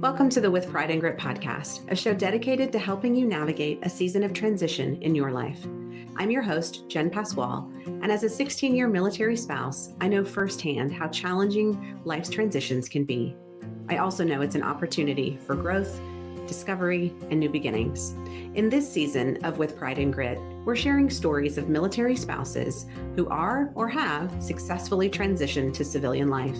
Welcome to the With Pride and Grit podcast, a show dedicated to helping you navigate a season of transition in your life. I'm your host, Jen Pasquale, and as a 16-year military spouse, I know firsthand how challenging life's transitions can be. I also know it's an opportunity for growth, discovery, and new beginnings. In this season of With Pride and Grit, we're sharing stories of military spouses who are or have successfully transitioned to civilian life.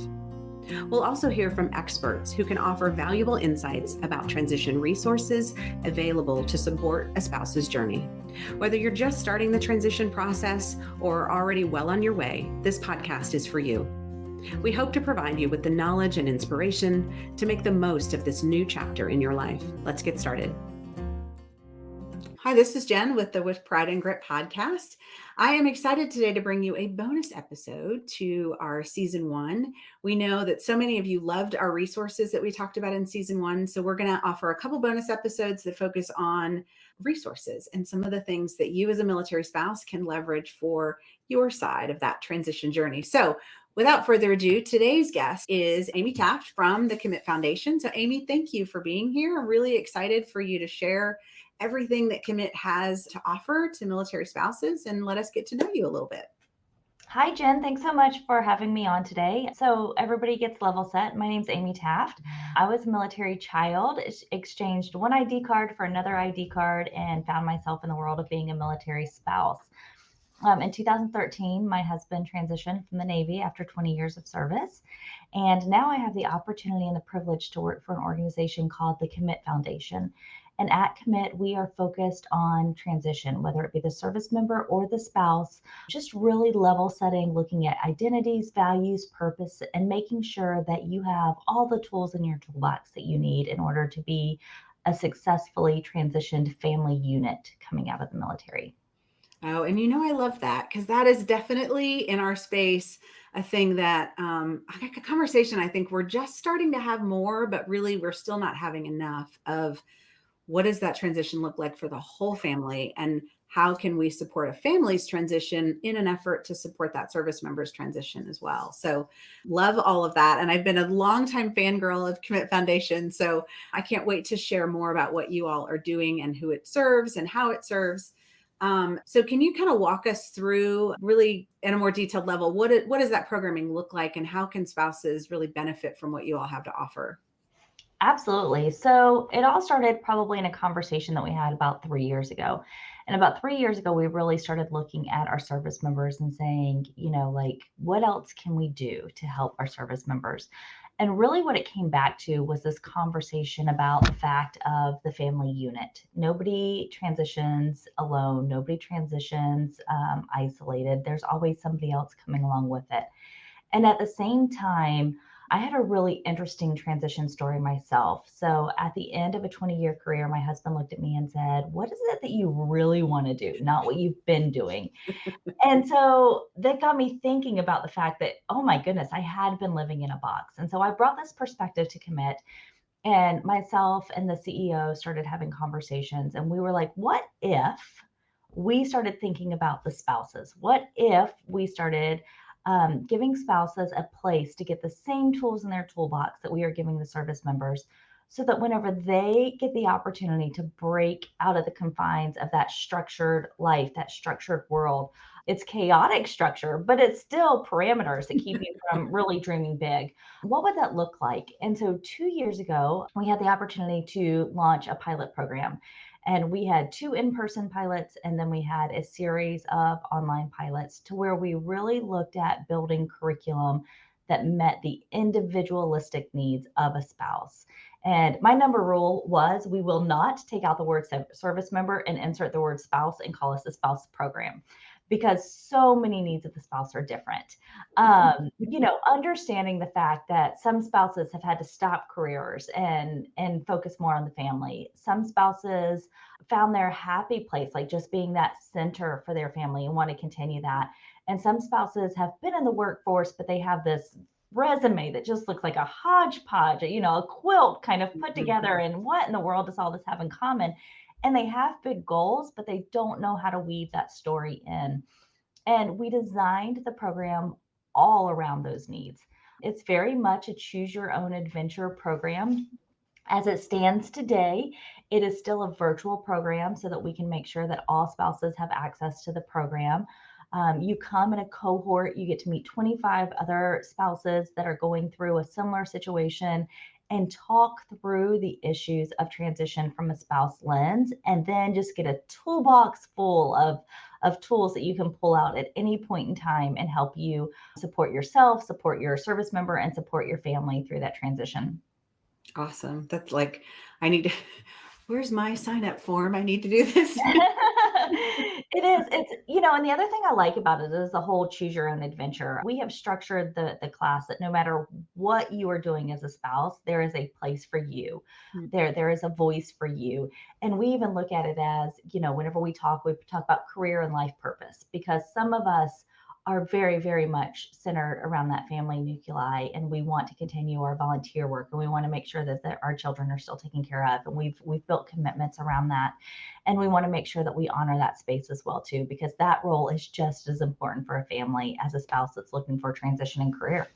We'll also hear from experts who can offer valuable insights about transition resources available to support a spouse's journey. Whether you're just starting the transition process or already well on your way, this podcast is for you. We hope to provide you with the knowledge and inspiration to make the most of this new chapter in your life. Let's get started. Hi, this is Jen with the With Pride and Grit podcast. I am excited today to bring you a bonus episode to our season 1. We know that so many of you loved our resources that we talked about in season 1. So we're going to offer a couple bonus episodes that focus on resources and some of the things that you as a military spouse can leverage for your side of that transition journey. So without further ado, today's guest is Amy Taft from the Commit Foundation. So Amy, thank you for being here. I'm really excited for you to share everything that Commit has to offer to military spouses and let us get to know you a little bit. Hi, Jen. Thanks so much for having me on today. So everybody gets level set. My name's Amy Taft. I was a military child, exchanged one ID card for another ID card, and found myself in the world of being a military spouse. In 2013, my husband transitioned from the Navy after 20 years of service. And now I have the opportunity and the privilege to work for an organization called the Commit Foundation. And at Commit, we are focused on transition, whether it be the service member or the spouse, just really level setting, looking at identities, values, purpose, and making sure that you have all the tools in your toolbox that you need in order to be a successfully transitioned family unit coming out of the military. Oh, and I love that because that is definitely in our space a thing that a conversation I think we're just starting to have more, but really we're still not having enough of what does that transition look like for the whole family and how can we support a family's transition in an effort to support that service member's transition as well. So love all of that. And I've been a longtime fangirl of Commit Foundation. So I can't wait to share more about what you all are doing and who it serves and how it serves. So can you kind of walk us through really at a more detailed level, what does that programming look like and how can spouses really benefit from what you all have to offer? Absolutely. So it all started probably in a conversation that we had about 3 years ago. And about 3 years ago, we really started looking at our service members and saying, what else can we do to help our service members? And really what it came back to was this conversation about the fact of the family unit. Nobody transitions alone. Nobody transitions isolated. There's always somebody else coming along with it. And at the same time, I had a really interesting transition story myself. So at the end of a 20-year career, my husband looked at me and said, "What is it that you really want to do? Not what you've been doing." And so that got me thinking about the fact that, oh my goodness, I had been living in a box. And so I brought this perspective to Commit, and myself and the CEO started having conversations. And we were like, what if we started thinking about the spouses? What if we started giving spouses a place to get the same tools in their toolbox that we are giving the service members, so that whenever they get the opportunity to break out of the confines of that structured life, that structured world, it's chaotic structure, but it's still parameters that keep you from really dreaming big. What would that look like? And so 2 years ago, we had the opportunity to launch a pilot program. And we had 2 in-person pilots, and then we had a series of online pilots to where we really looked at building curriculum that met the individualistic needs of a spouse. And my number rule was we will not take out the word service member and insert the word spouse and call us a spouse program, because so many needs of the spouse are different. Understanding the fact that some spouses have had to stop careers and focus more on the family. Some spouses found their happy place, like just being that center for their family and want to continue that. And some spouses have been in the workforce, but they have this resume that just looks like a hodgepodge, a quilt kind of put together. And what in the world does all this have in common? And they have big goals, but they don't know how to weave that story in. And we designed the program all around those needs. It's very much a choose your own adventure program. As it stands today, it is still a virtual program so that we can make sure that all spouses have access to the program. You come in a cohort, you get to meet 25 other spouses that are going through a similar situation and talk through the issues of transition from a spouse lens, and then just get a toolbox full of tools that you can pull out at any point in time and help you support yourself, support your service member, and support your family through that transition. Awesome. That's like, I need to, where's my sign up form? I need to do this. It is. It's, and the other thing I like about it is the whole choose your own adventure. We have structured the class that no matter what you are doing as a spouse, there is a place for you. Mm. There is a voice for you. And we even look at it as, whenever we talk about career and life purpose, because some of us are very, very much centered around that family nuclei, and we want to continue our volunteer work, and we want to make sure that our children are still taken care of, and we've built commitments around that, and we want to make sure that we honor that space as well too, because that role is just as important for a family as a spouse that's looking for transition in career.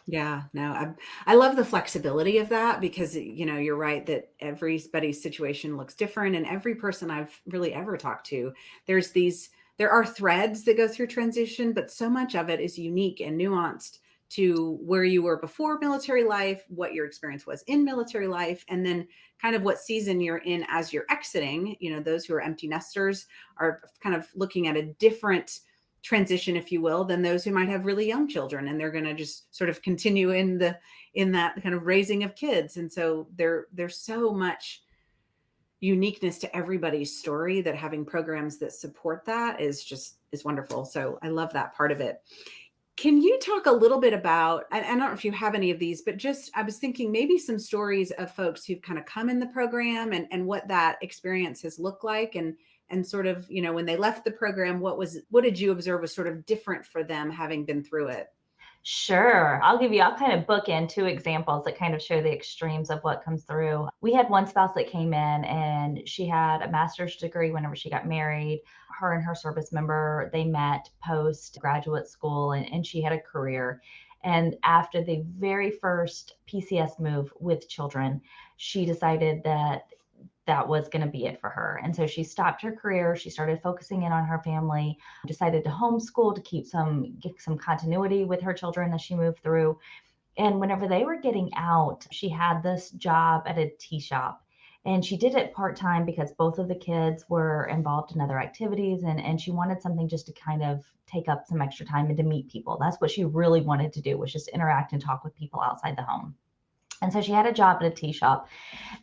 Yeah, no, I love the flexibility of that because, you're right that everybody's situation looks different. And every person I've really ever talked to, there are threads that go through transition, but so much of it is unique and nuanced to where you were before military life, what your experience was in military life, and then kind of what season you're in as you're exiting. Those who are empty nesters are kind of looking at a different transition, if you will, than those who might have really young children, and they're going to just sort of continue in that kind of raising of kids. And so there's so much uniqueness to everybody's story that having programs that support that is wonderful. So I love that part of it. Can you talk a little bit about, I don't know if you have any of these, but just, I was thinking maybe some stories of folks who've kind of come in the program and what that experience has looked like, and sort of, when they left the program, what did you observe was sort of different for them having been through it? Sure. I'll kind of bookend two examples that kind of show the extremes of what comes through. We had one spouse that came in and she had a master's degree whenever she got married. Her and her service member, they met post graduate school, and she had a career. And after the very first PCS move with children, she decided that that was going to be it for her. And so she stopped her career. She started focusing in on her family, decided to homeschool to get some continuity with her children as she moved through. And whenever they were getting out, she had this job at a tea shop. And she did it part time because both of the kids were involved in other activities. And she wanted something just to kind of take up some extra time and to meet people. That's what she really wanted to do, was just interact and talk with people outside the home. And so she had a job at a tea shop.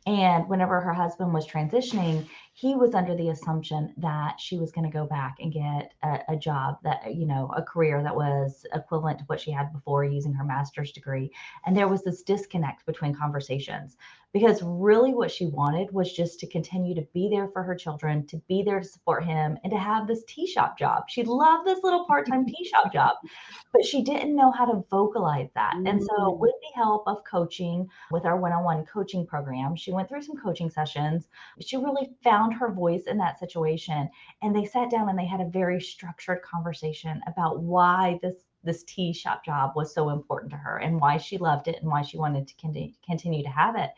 And whenever her husband was transitioning, he was under the assumption that she was going to go back and get a job that, a career that was equivalent to what she had before using her master's degree. And there was this disconnect between conversations, because really what she wanted was just to continue to be there for her children, to be there to support him, and to have this tea shop job. She loved this little part time tea shop job, but she didn't know how to vocalize that. And so, Mm. with the help of coaching, with our one on one coaching program, she went through some coaching sessions. She really found her voice in that situation. And they sat down and they had a very structured conversation about why this tea shop job was so important to her, and why she loved it, and why she wanted to continue to have it.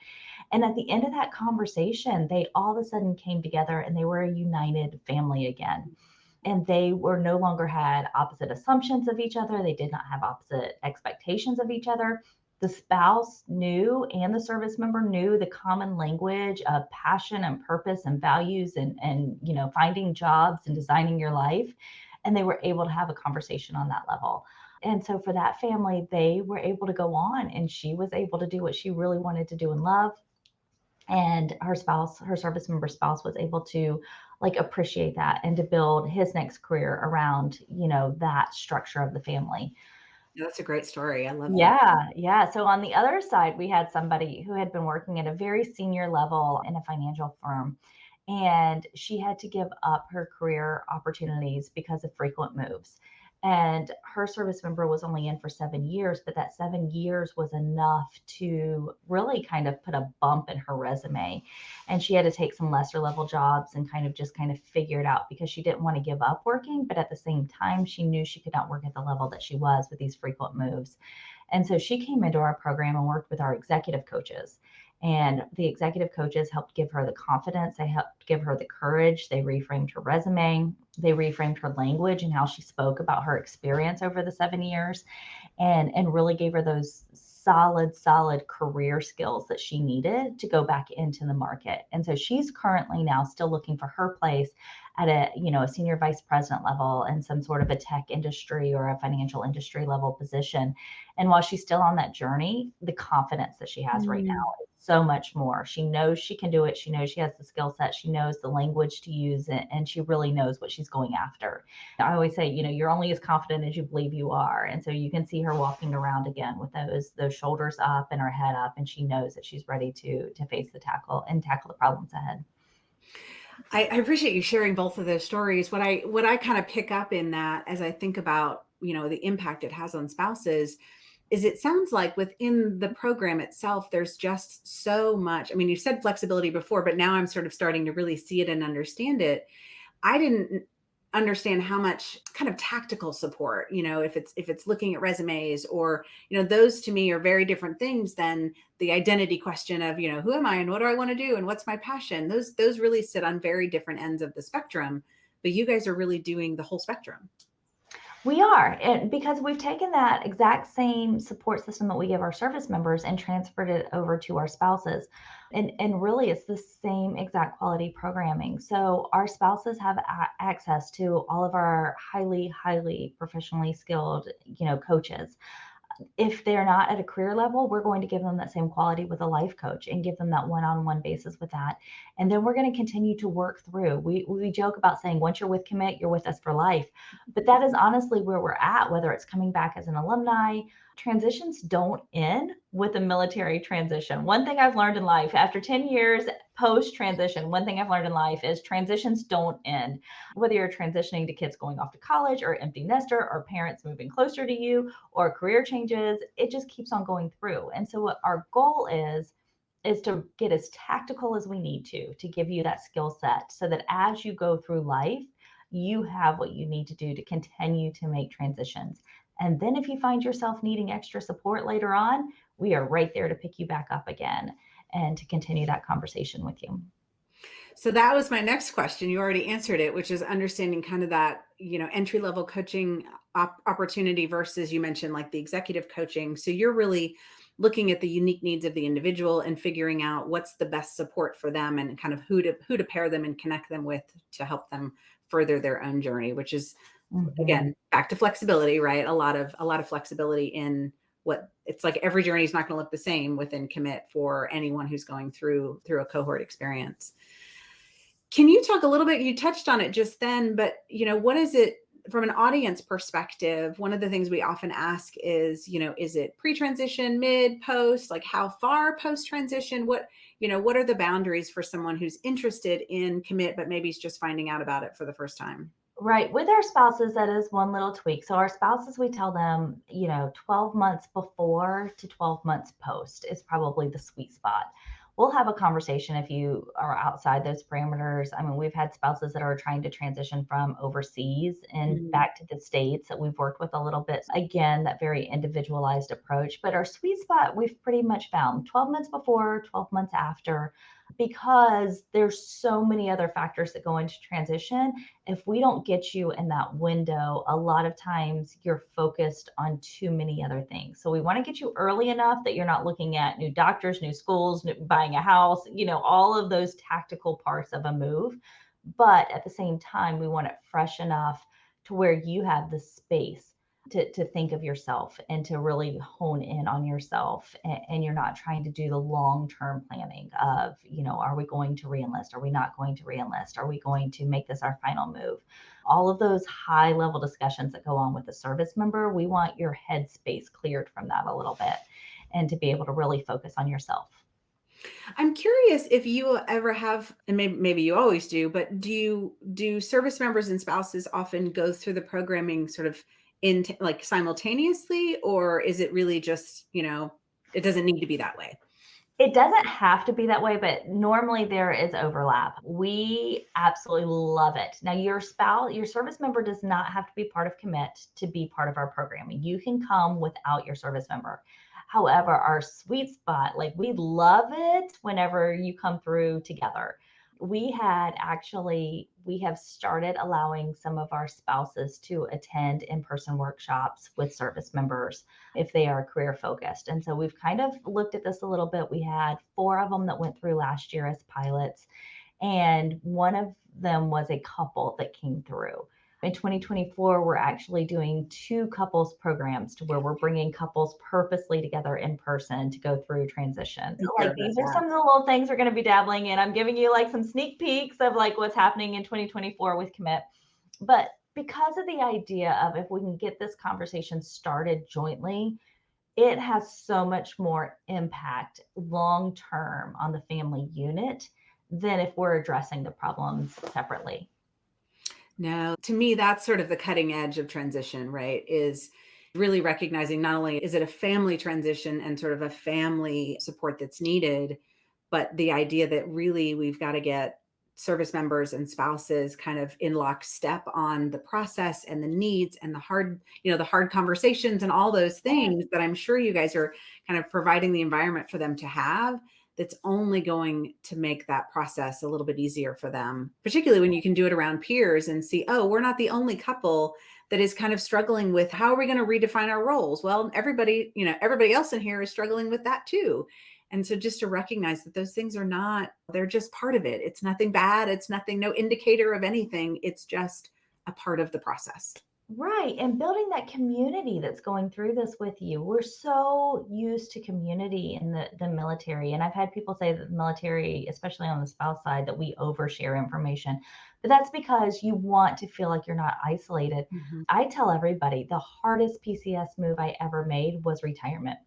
And at the end of that conversation, they all of a sudden came together and they were a united family again, and they were no longer had opposite assumptions of each other. They did not have opposite expectations of each other. The spouse knew, and the service member knew, the common language of passion and purpose and values, and finding jobs and designing your life. And they were able to have a conversation on that level. And so for that family, they were able to go on, and she was able to do what she really wanted to do in love, and her service member spouse, was able to like appreciate that and to build his next career around that structure of the family. Yeah, that's a great story. I love that. Yeah. So on the other side, we had somebody who had been working at a very senior level in a financial firm, and she had to give up her career opportunities because of frequent moves. And her service member was only in for 7 years, but that 7 years was enough to really kind of put a bump in her resume. And she had to take some lesser level jobs and kind of figure it out, because she didn't want to give up working, but at the same time, she knew she could not work at the level that she was with these frequent moves. And so she came into our program and worked with our executive coaches. And the executive coaches helped give her the confidence. They helped give her the courage. They reframed her resume. They reframed her language and how she spoke about her experience over the 7 years, and really gave her those solid career skills that she needed to go back into the market. And so she's currently now still looking for her place at a senior vice president level in some sort of a tech industry or a financial industry level position. And while she's still on that journey, the confidence that she has right Mm. now is so much more. She knows she can do it. She knows she has the skill set. She knows the language to use, and she really knows what she's going after. I always say, you're only as confident as you believe you are. And so you can see her walking around again with those shoulders up and her head up, and she knows that she's ready to face the tackle the problems ahead. I appreciate you sharing both of those stories. What I kind of pick up in that as I think about, the impact it has on spouses is it sounds like within the program itself, there's just so much. I mean, you said flexibility before, but now I'm sort of starting to really see it and understand it. I didn't understand how much kind of tactical support, if it's looking at resumes or, those to me are very different things than the identity question of, who am I and what do I want to do and what's my passion? Those really sit on very different ends of the spectrum, but you guys are really doing the whole spectrum. We are, and because we've taken that exact same support system that we give our service members and transferred it over to our spouses. And really, it's the same exact quality programming. So our spouses have access to all of our highly professionally skilled, coaches. If they're not at a career level, we're going to give them that same quality with a life coach and give them that one-on-one basis with that. And then we're going to continue to work through. We joke about saying once you're with Commit, you're with us for life. But that is honestly where we're at, whether it's coming back as an alumni. Transitions don't end with a military transition. One thing I've learned in life after 10 years post transition, one thing I've learned in life is transitions don't end. Whether you're transitioning to kids going off to college or empty nester or parents moving closer to you or career changes, it just keeps on going through. And so what our goal is to get as tactical as we need to give you that skill set so that as you go through life, you have what you need to do to continue to make transitions. And then if you find yourself needing extra support later on, we are right there to pick you back up again and to continue that conversation with you. So that was my next question. You already answered it, which is understanding kind of that, entry level coaching opportunity versus you mentioned like the executive coaching. So you're really looking at the unique needs of the individual and figuring out what's the best support for them and kind of who to pair them and connect them with to help them further their own journey, which is Mm-hmm. again back to flexibility, right? A lot of flexibility in what it's like. Every journey is not going to look the same within Commit for anyone who's going through a cohort experience. Can you talk a little bit, you touched on it just then, but what is it from an audience perspective? One of the things we often ask is it pre-transition, mid, post, like how far post-transition? What are the boundaries for someone who's interested in Commit, but maybe is just finding out about it for the first time? Right. With our spouses, that is one little tweak. So our spouses, we tell them, 12 months before to 12 months post is probably the sweet spot. We'll have a conversation if you are outside those parameters. I mean, we've had spouses that are trying to transition from overseas and Mm. back to the States that we've worked with a little bit. Again, that very individualized approach. But our sweet spot, we've pretty much found 12 months before, 12 months after, because there's so many other factors that go into transition. If we don't get you in that window, a lot of times you're focused on too many other things. So we want to get you early enough that you're not looking at new doctors, new schools, buying a house, all of those tactical parts of a move. But at the same time, we want it fresh enough to where you have the space to think of yourself and to really hone in on yourself. And you're not trying to do the long-term planning of, are we going to reenlist? Are we not going to reenlist? Are we going to make this our final move? All of those high level discussions that go on with a service member, we want your headspace cleared from that a little bit and to be able to really focus on yourself. I'm curious if you ever have, and maybe you always do, but do service members and spouses often go through the programming sort of in like simultaneously, or is it really just, it doesn't need to be that way? It doesn't have to be that way, but normally there is overlap. We absolutely love it. Now, your service member does not have to be part of Commit to be part of our programming. You can come without your service member. However, our sweet spot, like we love it whenever you come through together. We have started allowing some of our spouses to attend in-person workshops with service members if they are career focused. And so we've kind of looked at this a little bit. We had 4 of them that went through last year as pilots, and one of them was a couple that came through. In 2024, we're actually doing 2 couples programs to where we're bringing couples purposely together in person to go through transition. So, Hear like, about these are that. some of the little things we're going to be dabbling in. I'm giving you like some sneak peeks of like what's happening in 2024 with Commit. But because of the idea of if we can get this conversation started jointly, it has so much more impact long term on the family unit than if we're addressing the problems separately. No, to me, that's sort of the cutting edge of transition, right? Is really recognizing not only is it a family transition and sort of a family support that's needed, but the idea that really we've got to get service members and spouses kind of in lockstep on the process and the needs and the hard conversations and all those things that I'm sure you guys are kind of providing the environment for them to have, that's only going to make that process a little bit easier for them, particularly when you can do it around peers and see, oh, we're not the only couple that is kind of struggling with how are we going to redefine our roles? Well, everybody else in here is struggling with that too. And so just to recognize that those things they're just part of it. It's nothing bad. It's nothing, no indicator of anything. It's just a part of the process. Right. And building that community that's going through this with you. We're so used to community in the military. And I've had people say that the military, especially on the spouse side, that we overshare information. But that's because you want to feel like you're not isolated. Mhm. I tell everybody the hardest PCS move I ever made was retirement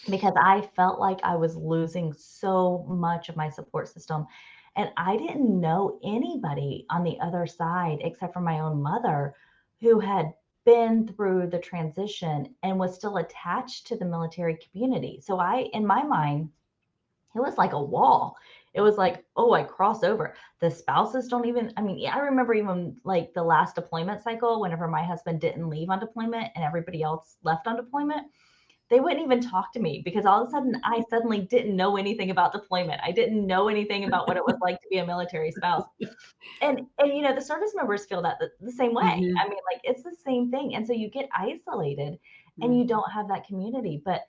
because I felt like I was losing so much of my support system. And I didn't know anybody on the other side except for my own mother who had been through the transition and was still attached to the military community. So in my mind, it was like a wall. It was like, oh, I cross over. The spouses don't even, I mean, yeah, I remember even like the last deployment cycle, whenever my husband didn't leave on deployment and everybody else left on deployment, they wouldn't even talk to me because all of a sudden I suddenly didn't know anything about deployment. I didn't know anything about what it was like to be a military spouse. And the service members feel that the same way. Mhm. I mean, like it's the same thing. And so you get isolated and Mhm. you don't have that community. But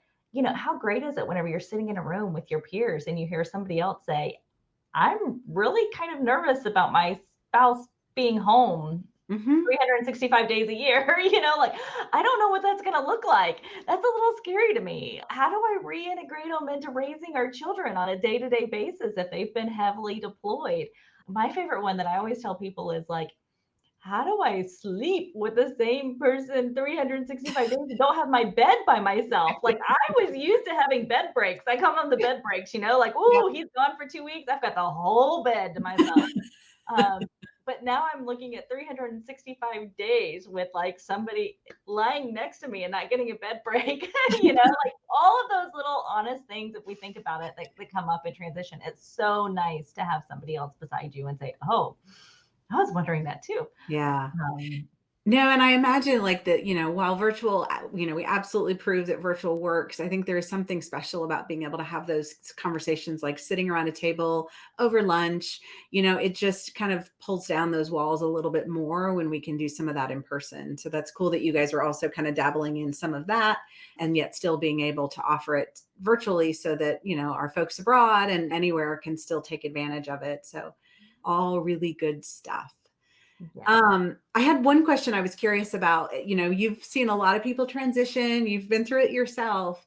how great is it whenever you're sitting in a room with your peers and you hear somebody else say, I'm really kind of nervous about my spouse being home Mhm. 365 days a year, like I don't know what that's going to look like. That's a little scary to me. How do I reintegrate them into raising our children on a day-to-day basis if they've been heavily deployed? My favorite one that I always tell people is like, how do I sleep with the same person 365 days and don't have my bed by myself? Like I was used to having bed breaks. I come on the bed breaks, like, Yep. oh, he's gone for 2 weeks. I've got the whole bed to myself. Um, but now I'm looking at 365 days with like somebody lying next to me and not getting a bed break, like all of those little honest things, if we think about it, that come up in transition. It's so nice to have somebody else beside you and say, oh, I was wondering that too. Yeah. Um, No, and I imagine like that, while virtual, we absolutely prove that virtual works. I think there is something special about being able to have those conversations, like sitting around a table over lunch. It just kind of pulls down those walls a little bit more when we can do some of that in person. So that's cool that you guys are also kind of dabbling in some of that and yet still being able to offer it virtually so that, our folks abroad and anywhere can still take advantage of it. So all really good stuff. yeah. I had one question I was curious about. You've seen a lot of people transition, you've been through it yourself.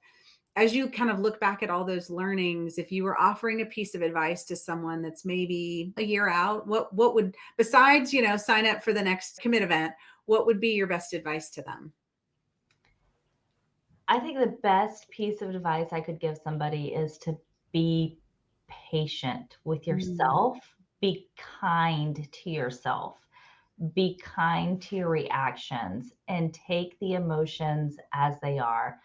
As you kind of look back at all those learnings, if you were offering a piece of advice to someone that's maybe a year out, what would, besides, sign up for the next commit event, what would be your best advice to them? I think the best piece of advice I could give somebody is to be patient with Mm. yourself, be kind to yourself, be kind to your reactions, and take the emotions as they are.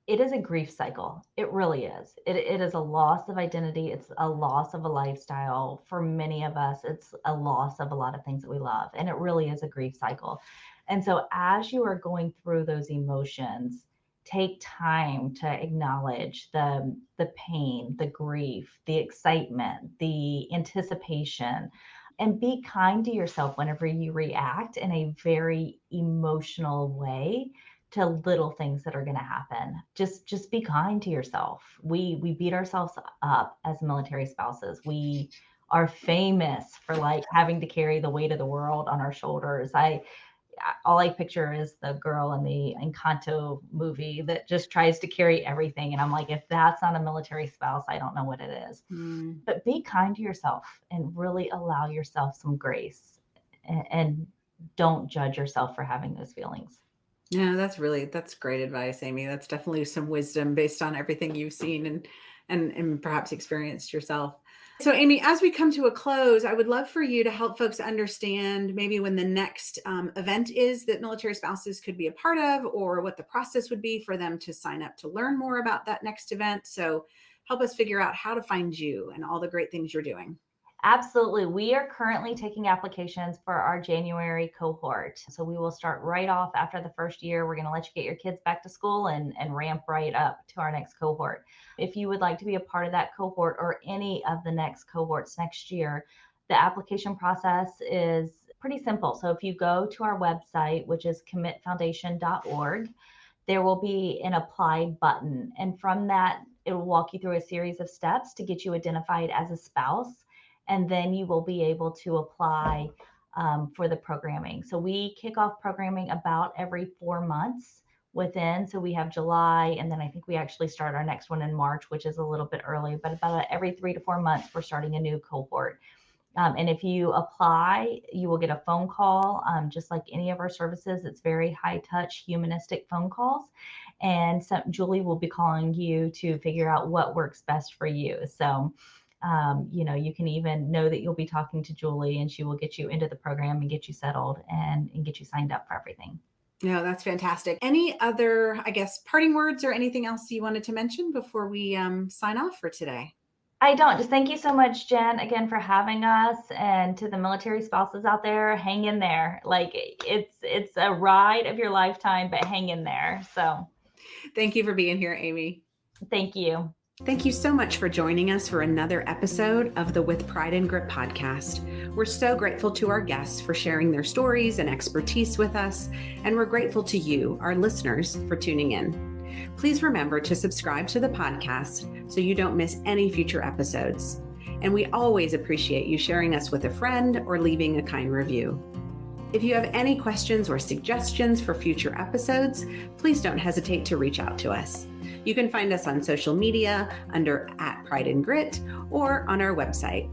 It is a grief cycle. It really is. It is a loss of identity. It's a loss of a lifestyle. For many of us, it's a loss of a lot of things that we love. And it really is a grief cycle. And so, as you are going through those emotions, take time to acknowledge the pain, the grief, the excitement, the anticipation, and be kind to yourself whenever you react in a very emotional way to little things that are going to happen. Just be kind to yourself. We beat ourselves up as military spouses. We are famous for like having to carry the weight of the world on our shoulders. All I picture is the girl in the Encanto movie that just tries to carry everything. And I'm like, if that's not a military spouse, I don't know what it is. But be kind to yourself and really allow yourself some grace, and don't judge yourself for having those feelings. No, that's great advice, Amy. That's definitely some wisdom based on everything you've seen and perhaps experienced yourself. So, Amy, as we come to a close, I would love for you to help folks understand maybe when the next event is that military spouses could be a part of, or what the process would be for them to sign up to learn more about that next event. So help us figure out how to find you and all the great things you're doing. Absolutely. We are currently taking applications for our January cohort. So we will start right off after the first year. We're going to let you get your kids back to school and ramp right up to our next cohort. If you would like to be a part of that cohort or any of the next cohorts next year, the application process is pretty simple. So if you go to our website, which is commitfoundation.org, there will be an apply button. And from that, it will walk you through a series of steps to get you identified as a spouse. And then you will be able to apply for the programming. So we kick off programming about every 4 months within. So we have July, and then I think we actually start our next one in March, which is a little bit early, but about every 3 to 4 months, we're starting a new cohort. And if you apply, you will get a phone call, just like any of our services. It's very high touch, humanistic phone calls. And so Julie will be calling you to figure out what works best for you. So you can even know that you'll be talking to Julie, and she will get you into the program and get you settled and get you signed up for everything. No, that's fantastic. Any other, I guess, parting words or anything else you wanted to mention before we sign off for today? I don't. Just thank you so much, Jen, again for having us, and to the military spouses out there, hang in there. Like it's a ride of your lifetime, but hang in there. So thank you for being here, Amy. Thank you. Thank you so much for joining us for another episode of the With Pride and Grit podcast. We're so grateful to our guests for sharing their stories and expertise with us, and we're grateful to you, our listeners, for tuning in. Please remember to subscribe to the podcast so you don't miss any future episodes. And we always appreciate you sharing us with a friend or leaving a kind review. If you have any questions or suggestions for future episodes, please don't hesitate to reach out to us. You can find us on social media under @Pride and Grit or on our website,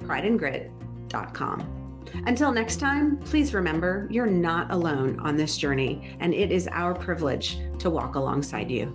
prideandgrit.com. Until next time, please remember you're not alone on this journey, and it is our privilege to walk alongside you.